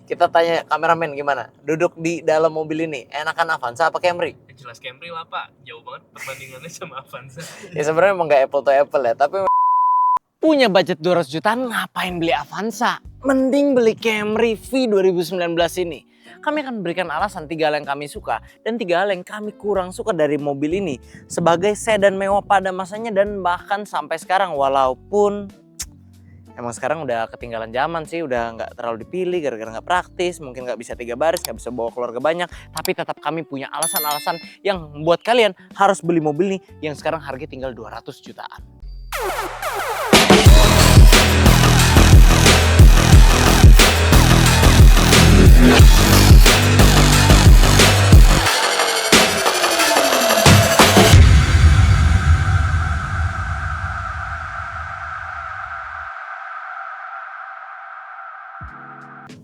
Kita tanya kameramen gimana? Duduk di dalam mobil ini, enakan Avanza apa Camry? Ya jelas Camry lah Pak, jauh banget perbandingannya sama Avanza. Ya sebenarnya emang gak apple to apple ya, tapi punya budget 200 jutaan ngapain beli Avanza? Mending beli Camry V 2019 ini. Kami akan berikan alasan 3 hal yang kami suka dan 3 hal yang kami kurang suka dari mobil ini sebagai sedan mewah pada masanya dan bahkan sampai sekarang, walaupun emang sekarang udah ketinggalan zaman sih, udah nggak terlalu dipilih gara-gara nggak praktis, mungkin nggak bisa 3 baris, nggak bisa bawa keluarga banyak, tapi tetap kami punya alasan-alasan yang membuat kalian harus beli mobil nih yang sekarang harganya tinggal 200 jutaan.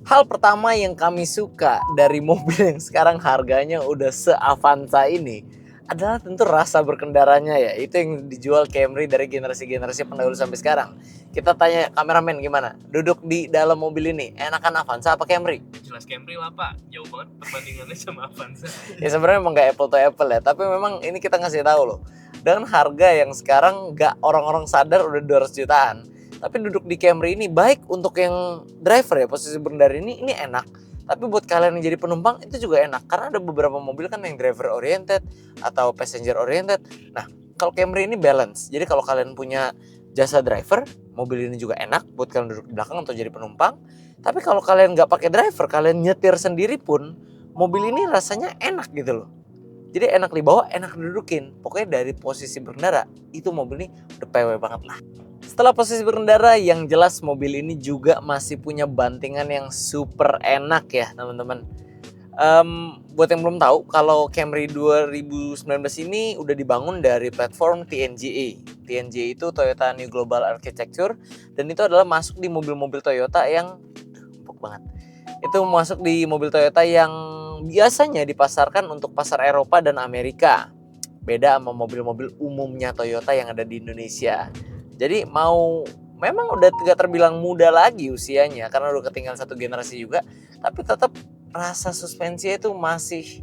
Hal pertama yang kami suka dari mobil yang sekarang harganya udah se-Avanza ini adalah tentu rasa berkendaranya ya. Itu yang dijual Camry dari generasi-generasi pendahulu sampai sekarang. Kita tanya kameramen gimana? Duduk di dalam mobil ini, enakan Avanza apa Camry? Jelas Camry lah Pak, jauh banget perbandingannya sama Avanza. Ya sebenarnya emang gak apple to apple ya, tapi memang ini kita ngasih tahu loh. Dengan harga yang sekarang gak orang-orang sadar udah 200 jutaan. Tapi duduk di Camry ini baik untuk yang driver ya, posisi berkendara ini enak. Tapi buat kalian yang jadi penumpang itu juga enak. Karena ada beberapa mobil kan yang driver oriented atau passenger oriented. Nah, kalau Camry ini balance. Jadi kalau kalian punya jasa driver, mobil ini juga enak buat kalian duduk di belakang atau jadi penumpang. Tapi kalau kalian nggak pakai driver, kalian nyetir sendiri pun, mobil ini rasanya enak gitu loh. Jadi enak dibawa, enak didudukin. Pokoknya dari posisi berkendara, itu mobil ini udah PW banget lah. Setelah posisi berkendara, yang jelas mobil ini juga masih punya bantingan yang super enak ya teman-teman. Buat yang belum tahu, kalau Camry 2019 ini udah dibangun dari platform TNGA. TNGA itu Toyota New Global Architecture, dan itu adalah masuk di mobil-mobil Toyota yang empuk banget. Itu masuk di mobil Toyota yang biasanya dipasarkan untuk pasar Eropa dan Amerika. Beda sama mobil-mobil umumnya Toyota yang ada di Indonesia. Jadi memang udah tidak terbilang muda lagi usianya karena udah ketinggalan satu generasi juga, tapi tetap rasa suspensinya itu masih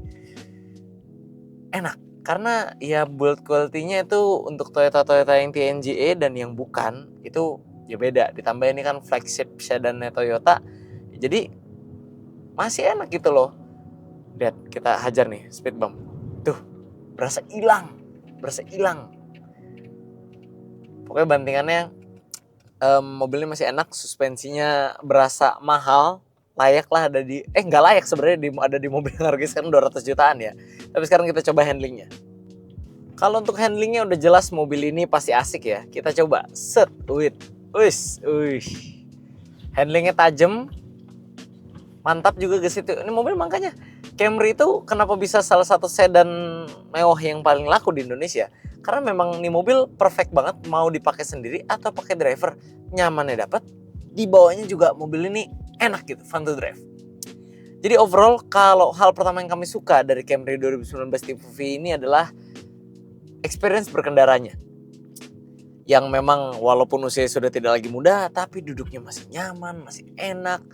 enak. Karena ya build quality-nya itu untuk Toyota yang TNGA dan yang bukan itu ya beda. Ditambah ini kan flagship sedannya Toyota. Jadi masih enak gitu loh. Lihat, kita hajar nih speed bump. Tuh, berasa hilang. Pokoknya bantingannya mobilnya masih enak, suspensinya berasa mahal, layak lah ada di nggak layak sebenarnya ada di mobil yang harganya sekarang 200 jutaan ya. Tapi sekarang kita coba handlingnya. Kalau untuk handlingnya udah jelas mobil ini pasti asik ya. Kita coba set, handlingnya tajam, mantap juga guys itu. Ini mobil makanya Camry itu kenapa bisa salah satu sedan mewah yang paling laku di Indonesia? Karena memang ini mobil perfect banget mau dipakai sendiri atau pakai driver, nyamannya dapat, dibawanya juga mobil ini enak gitu, fun to drive. Jadi overall kalau hal pertama yang kami suka dari Camry 2019 tipe V ini adalah experience berkendaranya. Yang memang walaupun usia sudah tidak lagi muda, tapi duduknya masih nyaman, masih enak.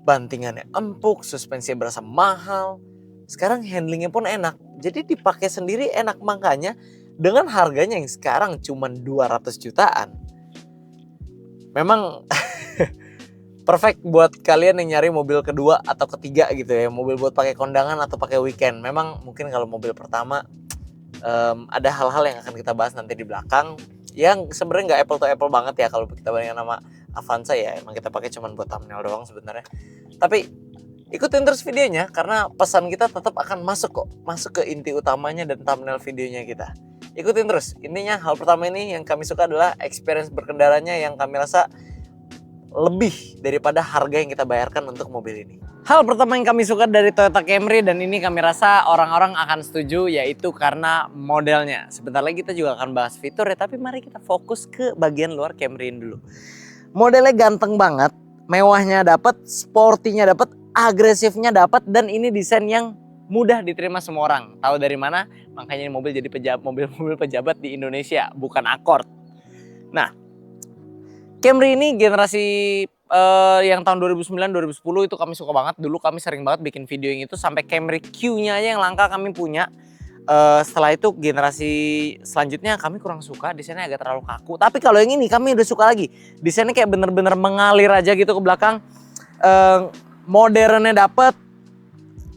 Bantingannya empuk, suspensinya berasa mahal. Sekarang handlingnya pun enak. Jadi dipakai sendiri enak, makanya dengan harganya yang sekarang cuma 200 jutaan. Memang perfect buat kalian yang nyari mobil kedua atau ketiga gitu ya. Mobil buat pakai kondangan atau pakai weekend. Memang mungkin kalau mobil pertama ada hal-hal yang akan kita bahas nanti di belakang. Yang sebenarnya nggak apple to apple banget ya kalau kita bandingkan sama Avanza ya. Emang kita pakai cuma buat thumbnail doang sebenarnya. Tapi ikutin terus videonya karena pesan kita tetap akan masuk kok. Masuk ke inti utamanya dan thumbnail videonya kita. Ikutin terus. Intinya hal pertama ini yang kami suka adalah experience berkendaranya yang kami rasa lebih daripada harga yang kita bayarkan untuk mobil ini. Hal pertama yang kami suka dari Toyota Camry dan ini kami rasa orang-orang akan setuju yaitu karena modelnya. Sebentar lagi kita juga akan bahas fitur ya, tapi mari kita fokus ke bagian luar Camry ini dulu. Modelnya ganteng banget, mewahnya dapat, sportinya dapat, agresifnya dapat, dan ini desain yang mudah diterima semua orang. Tahu dari mana? Makanya ini mobil jadi mobil-mobil pejabat di Indonesia, bukan Accord. Nah, Camry ini generasi yang tahun 2009 2010 itu kami suka banget. Dulu kami sering banget bikin video yang itu, sampai Camry Q-nya aja yang langka kami punya. Setelah itu generasi selanjutnya kami kurang suka, desainnya agak terlalu kaku. Tapi kalau yang ini kami udah suka lagi. Desainnya kayak bener-bener mengalir aja gitu ke belakang. Modernnya dapet,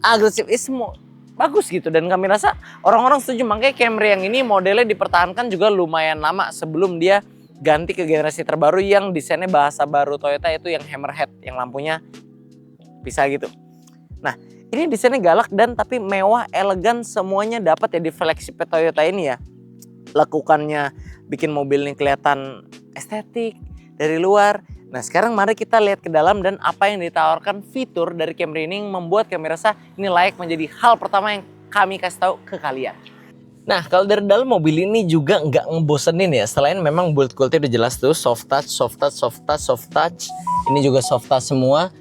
agresifisme bagus gitu, dan kami rasa orang-orang setuju. Makanya Camry yang ini modelnya dipertahankan juga lumayan lama sebelum dia ganti ke generasi terbaru yang desainnya bahasa baru Toyota, itu yang hammerhead, yang lampunya bisa gitu. Nah, ini desainnya galak dan tapi mewah, elegan, semuanya dapat ya di flagship Toyota ini ya. Lekukannya bikin mobil ini kelihatan estetik dari luar. Nah, sekarang mari kita lihat ke dalam dan apa yang ditawarkan fitur dari Camry ini yang membuat kami rasa ini layak menjadi hal pertama yang kami kasih tahu ke kalian. Nah, kalau dari dalam mobil ini juga nggak ngebosenin ya. Selain memang build quality udah jelas tuh, soft touch, soft touch, soft touch, soft touch. Ini juga soft touch semua.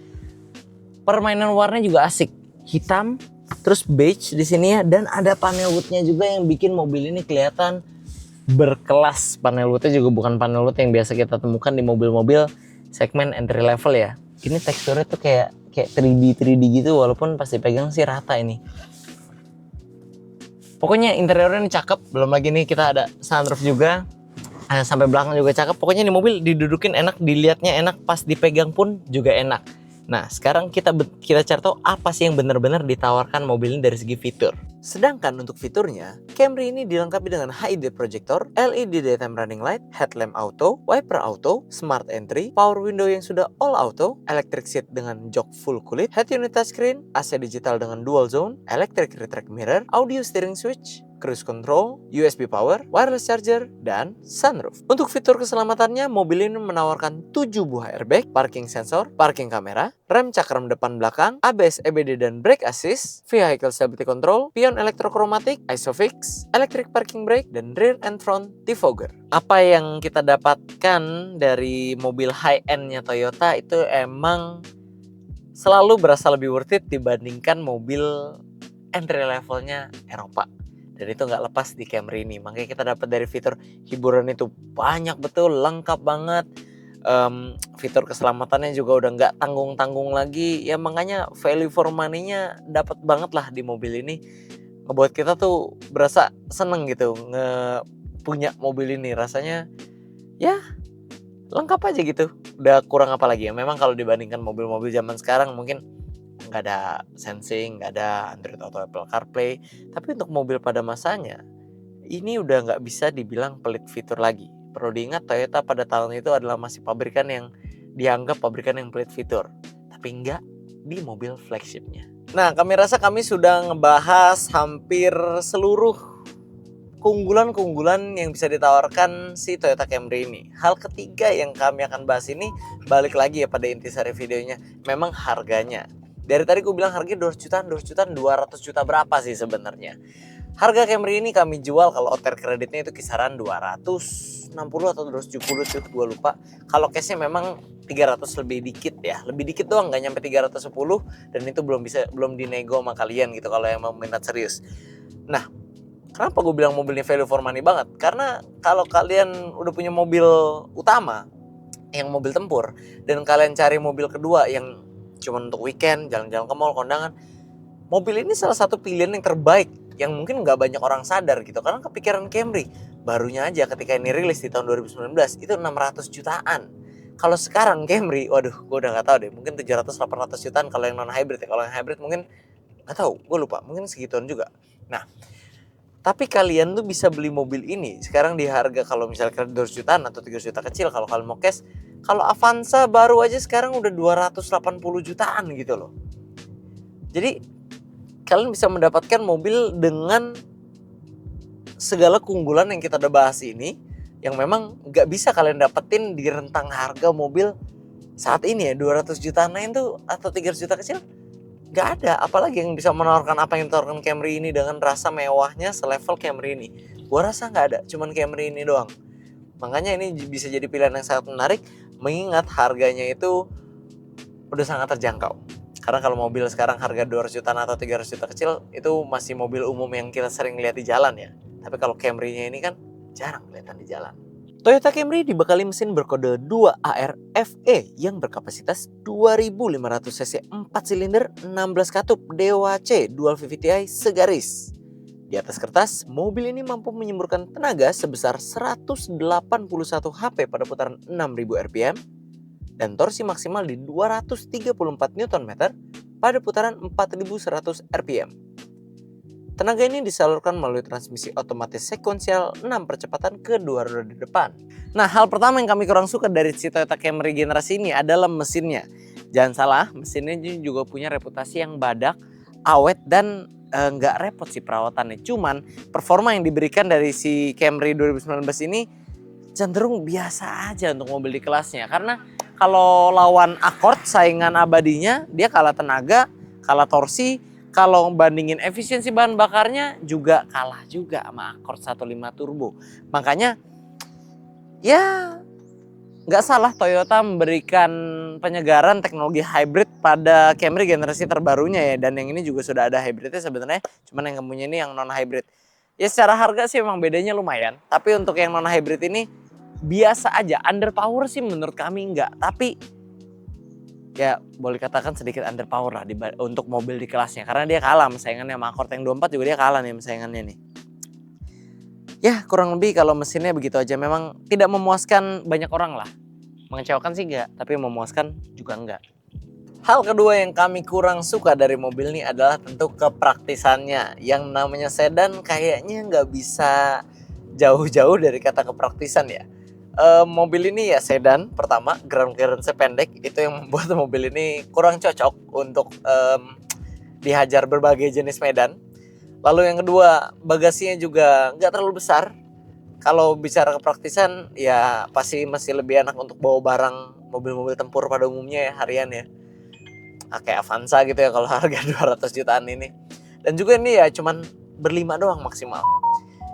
Permainan warnanya juga asik. Hitam, terus beige di sini ya, dan ada panel woodnya juga yang bikin mobil ini kelihatan berkelas. Panel woodnya juga bukan panel wood yang biasa kita temukan di mobil-mobil segmen entry level ya. Ini teksturnya tuh kayak 3D gitu, walaupun pas dipegang sih rata ini. Pokoknya interiornya ini cakep. Belum lagi nih kita ada sunroof juga. Sampai belakang juga cakep. Pokoknya ini mobil didudukin enak, dilihatnya enak, pas dipegang pun juga enak. Nah, sekarang kita cari tahu apa sih yang benar-benar ditawarkan mobil ini dari segi fitur. Sedangkan untuk fiturnya, Camry ini dilengkapi dengan HID projector, LED daytime running light, headlamp auto, wiper auto, smart entry, power window yang sudah all auto, electric seat dengan jok full kulit, head unit touchscreen, AC digital dengan dual zone, electric retract mirror, audio steering switch, cruise control, USB power, wireless charger, dan sunroof. Untuk fitur keselamatannya, mobil ini menawarkan 7 buah airbag, parking sensor, parking kamera, rem cakram depan belakang, ABS, EBD, dan brake assist, vehicle stability control, pion elektrokromatik, isofix, electric parking brake, dan rear and front defogger. Apa yang kita dapatkan dari mobil high-end-nya Toyota itu emang selalu berasa lebih worth it dibandingkan mobil entry levelnya Eropa. Dan itu nggak lepas di Camry ini. Makanya kita dapat dari fitur hiburan itu banyak betul, lengkap banget. Fitur keselamatannya juga udah nggak tanggung-tanggung lagi. Ya makanya value for money-nya dapat banget lah di mobil ini. Ngebuat kita tuh berasa seneng gitu punya mobil ini. Rasanya ya lengkap aja gitu. Udah kurang apa lagi ya. Memang kalau dibandingkan mobil-mobil zaman sekarang mungkin nggak ada sensing, nggak ada Android Auto, Apple CarPlay. Tapi untuk mobil pada masanya, ini udah nggak bisa dibilang pelit fitur lagi. Perlu diingat, Toyota pada tahun itu adalah masih pabrikan yang dianggap pabrikan yang pelit fitur. Tapi nggak di mobil flagshipnya. Nah, kami rasa kami sudah ngebahas hampir seluruh keunggulan-keunggulan yang bisa ditawarkan si Toyota Camry ini. Hal ketiga yang kami akan bahas ini, balik lagi ya pada intisari videonya, memang harganya. Dari tadi gue bilang harganya 200 jutaan, 200 juta berapa sih sebenarnya? Harga Camry ini kami jual kalau OTR kreditnya itu kisaran 260 atau 270 sih, gue lupa. Kalau cashnya memang 300 lebih dikit ya, lebih dikit doang, nggak nyampe 310, dan itu belum dinego sama kalian gitu kalau yang mau minat serius. Nah, kenapa gue bilang mobilnya value for money banget? Karena kalau kalian udah punya mobil utama yang mobil tempur dan kalian cari mobil kedua yang cuma untuk weekend, jalan-jalan ke mall, kondangan, mobil ini salah satu pilihan yang terbaik yang mungkin nggak banyak orang sadar gitu. Karena kepikiran Camry barunya aja ketika ini rilis di tahun 2019 itu 600 jutaan. Kalau sekarang Camry, waduh, gue udah nggak tahu deh, mungkin 700-800 jutaan kalau yang non hybrid ya. Kalau yang hybrid mungkin nggak tahu, gue lupa, mungkin segituan juga. Nah, tapi kalian tuh bisa beli mobil ini sekarang di harga kalau misalnya kredit 200 jutaan atau 300 juta kecil kalau kalian mau cash. Kalau Avanza baru aja sekarang udah 280 jutaan gitu loh. Jadi kalian bisa mendapatkan mobil dengan segala keunggulan yang kita udah bahas ini, yang memang gak bisa kalian dapetin di rentang harga mobil saat ini ya. 200 jutaan lain tuh atau 300 juta kecil gak ada. Apalagi yang bisa menawarkan apa yang ditawarkan Camry ini dengan rasa mewahnya selevel Camry ini. Gua rasa gak ada, cuman Camry ini doang. Makanya ini bisa jadi pilihan yang sangat menarik, mengingat harganya itu udah sangat terjangkau. Karena kalau mobil sekarang harga 200 jutaan atau 300 juta kecil itu masih mobil umum yang kita sering lihat di jalan ya. Tapi kalau Camry-nya ini kan jarang kelihatan di jalan. Toyota Camry dibekali mesin berkode 2AR FE yang berkapasitas 2500 cc 4 silinder 16 katup Dewa C Dual VVTi segaris. Di atas kertas, mobil ini mampu menyemburkan tenaga sebesar 181 HP pada putaran 6000 rpm dan torsi maksimal di 234 Nm pada putaran 4100 rpm. Tenaga ini disalurkan melalui transmisi otomatis sekuensial 6 percepatan ke dua roda di depan. Nah, hal pertama yang kami kurang suka dari si Toyota Camry generasi ini adalah mesinnya. Jangan salah, mesinnya juga punya reputasi yang badak, awet, dan nggak repot sih perawatannya. Cuman performa yang diberikan dari si Camry 2019 ini cenderung biasa aja untuk mobil di kelasnya. Karena kalau lawan Accord saingan abadinya, dia kalah tenaga, kalah torsi. Kalau bandingin efisiensi bahan bakarnya juga kalah juga sama Accord 1.5 Turbo. Makanya ya nggak salah Toyota memberikan penyegaran teknologi hybrid pada Camry generasi terbarunya ya. Dan yang ini juga sudah ada hybridnya sebenarnya. Cuman yang punya ini yang non hybrid. Ya secara harga sih memang bedanya lumayan. Tapi untuk yang non hybrid ini biasa aja. Underpower sih menurut kami enggak. Tapi ya boleh katakan sedikit underpower lah untuk mobil di kelasnya. Karena dia kalah saingannya sama Accord yang 24 juga dia kalah nih saingannya nih. Ya kurang lebih kalau mesinnya begitu aja. Memang tidak memuaskan banyak orang lah. Mengecewakan sih enggak, tapi memuaskan juga enggak. Hal kedua yang kami kurang suka dari mobil ini adalah tentu kepraktisannya. Yang namanya sedan kayaknya nggak bisa jauh-jauh dari kata kepraktisan ya. Mobil ini ya sedan, pertama ground clearance pendek, itu yang membuat mobil ini kurang cocok untuk dihajar berbagai jenis medan. Lalu yang kedua, bagasinya juga nggak terlalu besar. Kalau bicara kepraktisan ya pasti masih lebih enak untuk bawa barang mobil-mobil tempur pada umumnya ya harian ya. Kayak Avanza gitu ya kalau harga 200 jutaan ini. Dan juga ini ya cuman berlima doang maksimal.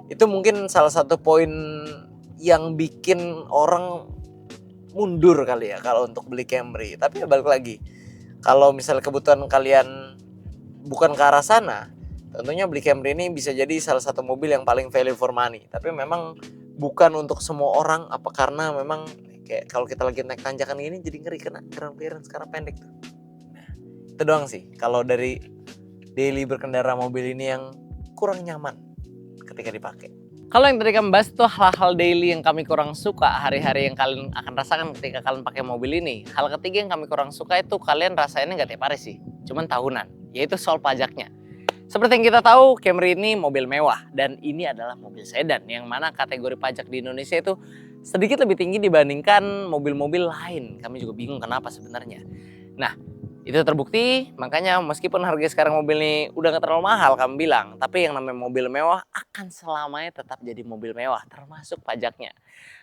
Itu mungkin salah satu poin yang bikin orang mundur kali ya kalau untuk beli Camry. Tapi ya balik lagi, kalau misalnya kebutuhan kalian bukan ke arah sana, tentunya beli Camry ini bisa jadi salah satu mobil yang paling value for money. Tapi memang bukan untuk semua orang, apa karena memang kayak kalau kita lagi naik tanjakan gini jadi ngeri kena ground clearance karena pendek tuh. Nah, itu doang sih kalau dari daily berkendara mobil ini yang kurang nyaman ketika dipakai. Kalau yang tadi kami bahas itu hal-hal daily yang kami kurang suka hari-hari yang kalian akan rasakan ketika kalian pakai mobil ini. Hal ketiga yang kami kurang suka itu kalian rasainnya nggak tiap hari sih, cuman tahunan, yaitu soal pajaknya. Seperti yang kita tahu, Camry ini mobil mewah dan ini adalah mobil sedan yang mana kategori pajak di Indonesia itu sedikit lebih tinggi dibandingkan mobil-mobil lain. Kami juga bingung kenapa sebenarnya. Nah, itu terbukti, makanya meskipun harga sekarang mobil ini udah gak terlalu mahal kami bilang, tapi yang namanya mobil mewah akan selamanya tetap jadi mobil mewah, termasuk pajaknya.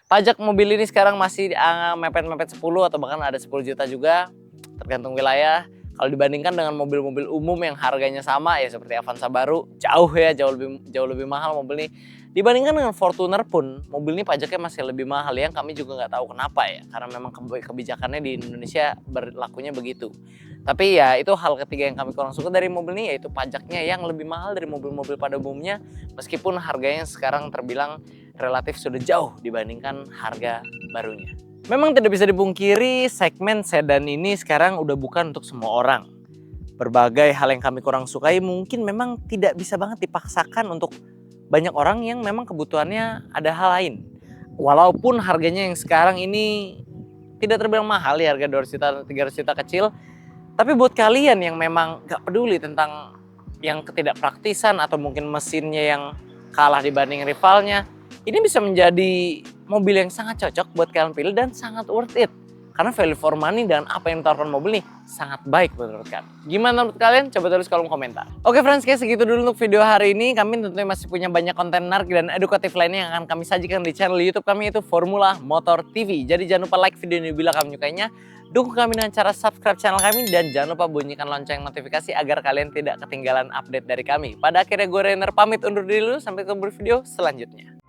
Pajak mobil ini sekarang masih mepet-mepet 10 atau bahkan ada 10 juta juga, tergantung wilayah. Kalau dibandingkan dengan mobil-mobil umum yang harganya sama ya seperti Avanza baru, jauh lebih mahal mobil ini. Dibandingkan dengan Fortuner pun, mobil ini pajaknya masih lebih mahal yang kami juga nggak tahu kenapa ya. Karena memang kebijakannya di Indonesia berlakunya begitu. Tapi ya itu hal ketiga yang kami kurang suka dari mobil ini, yaitu pajaknya yang lebih mahal dari mobil-mobil pada umumnya. Meskipun harganya sekarang terbilang relatif sudah jauh dibandingkan harga barunya. Memang tidak bisa dipungkiri segmen sedan ini sekarang udah bukan untuk semua orang. Berbagai hal yang kami kurang sukai mungkin memang tidak bisa banget dipaksakan untuk banyak orang yang memang kebutuhannya ada hal lain. Walaupun harganya yang sekarang ini tidak terbilang mahal ya, harga 200 juta, 300 juta kecil. Tapi buat kalian yang memang gak peduli tentang yang ketidakpraktisan atau mungkin mesinnya yang kalah dibanding rivalnya, ini bisa menjadi mobil yang sangat cocok buat kalian pilih dan sangat worth it. Karena value for money dan apa yang ditawarkan mobil ini sangat baik menurut kalian. Gimana menurut kalian? Coba tulis kolom komentar. Oke friends, kayak segitu dulu untuk video hari ini. Kami tentunya masih punya banyak konten menarik dan edukatif lainnya yang akan kami sajikan di channel YouTube kami, yaitu Formula Motor TV. Jadi jangan lupa like video ini bila kamu menyukainya. Dukung kami dengan cara subscribe channel kami dan jangan lupa bunyikan lonceng notifikasi agar kalian tidak ketinggalan update dari kami. Pada akhirnya gue Rainer pamit undur diri dulu, sampai ketemu di video selanjutnya.